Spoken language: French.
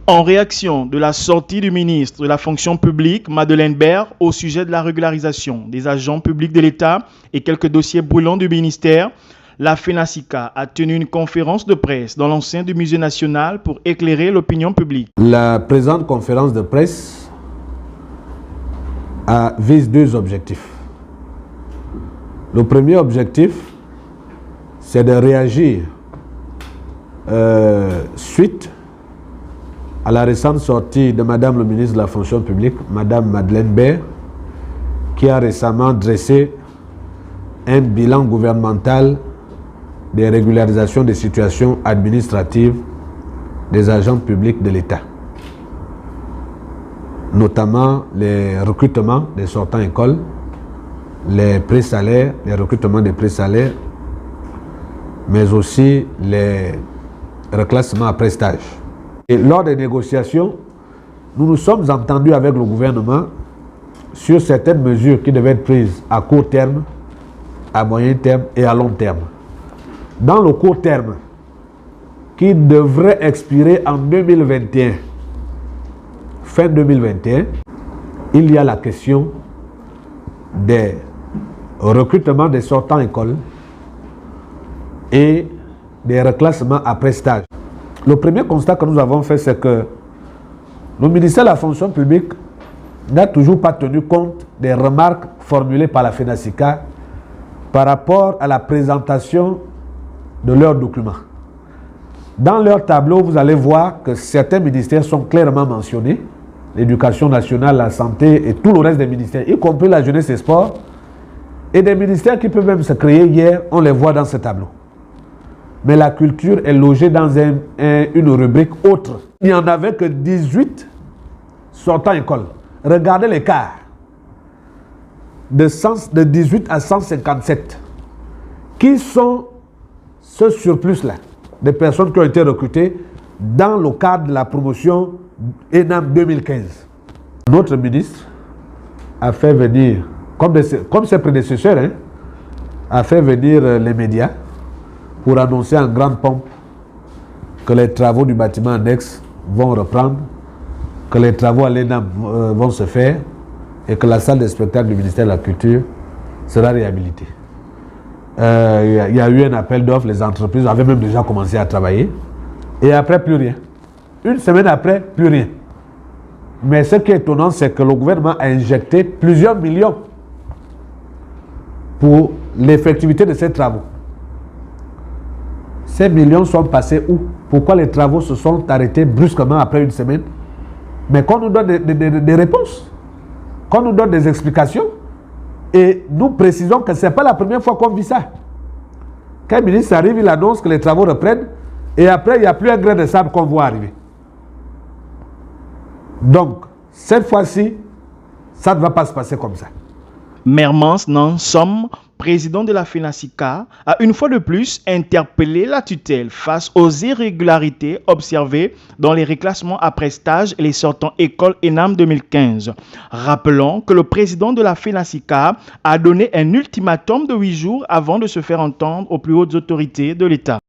En réaction de la sortie du ministre de la fonction publique, Madeleine Baird, au sujet de la régularisation des agents publics de l'État et quelques dossiers brûlants du ministère, la FENASICA a tenu une conférence de presse dans l'enceinte du Musée national pour éclairer l'opinion publique. La présente conférence de presse vise deux objectifs. Le premier objectif, c'est de réagir suite à la récente sortie de Madame le ministre de la fonction publique, Madame Madeleine Baird, qui a récemment dressé un bilan gouvernemental des régularisations des situations administratives des agents publics de l'État, notamment les recrutements des sortants écoles, les pré-salaires, les recrutements des pré-salaires, mais aussi les reclassements après stage. Et lors des négociations, nous nous sommes entendus avec le gouvernement sur certaines mesures qui devaient être prises à court terme, à moyen terme et à long terme. Dans le court terme, qui devrait expirer en 2021, fin 2021, il y a la question des recrutements des sortants écoles et des reclassements après stage. Le premier constat que nous avons fait, c'est que le ministère de la fonction publique n'a toujours pas tenu compte des remarques formulées par la FENASICA par rapport à la présentation de leurs documents. Dans leur tableau, vous allez voir que certains ministères sont clairement mentionnés, l'éducation nationale, la santé et tout le reste des ministères, y compris la jeunesse et sport, et des ministères qui peuvent même se créer hier, on les voit dans ce tableau. Mais la culture est logée dans une rubrique autre. Il n'y en avait que 18 sortant école. Regardez l'écart. De 18 à 157. Qui sont ce surplus-là? Des personnes qui ont été recrutées dans le cadre de la promotion ENAM 2015. Notre ministre a fait venir, comme ses prédécesseurs, a fait venir les médias pour annoncer en grande pompe que les travaux du bâtiment annexe vont reprendre, que les travaux à l'ENAM vont se faire et que la salle de spectacle du ministère de la Culture sera réhabilitée. Il y a eu un appel d'offres, les entreprises avaient même déjà commencé à travailler et après plus rien. Une semaine après, plus rien. Mais ce qui est étonnant, c'est que le gouvernement a injecté plusieurs millions pour l'effectivité de ces travaux. Ces millions sont passés où? Pourquoi les travaux se sont arrêtés brusquement après une semaine? Mais qu'on nous donne des réponses, qu'on nous donne des explications. Et nous précisons que ce n'est pas la première fois qu'on vit ça. Quand le ministre arrive, il annonce que les travaux reprennent et après, il n'y a plus un grain de sable qu'on voit arriver. Donc, cette fois-ci, ça ne va pas se passer comme ça. Mermans Nansom, président de la FENASICA, a une fois de plus interpellé la tutelle face aux irrégularités observées dans les reclassements après stage et les sortants école ENAM 2015. Rappelons que le président de la FENASICA a donné un ultimatum de 8 jours avant de se faire entendre aux plus hautes autorités de l'État.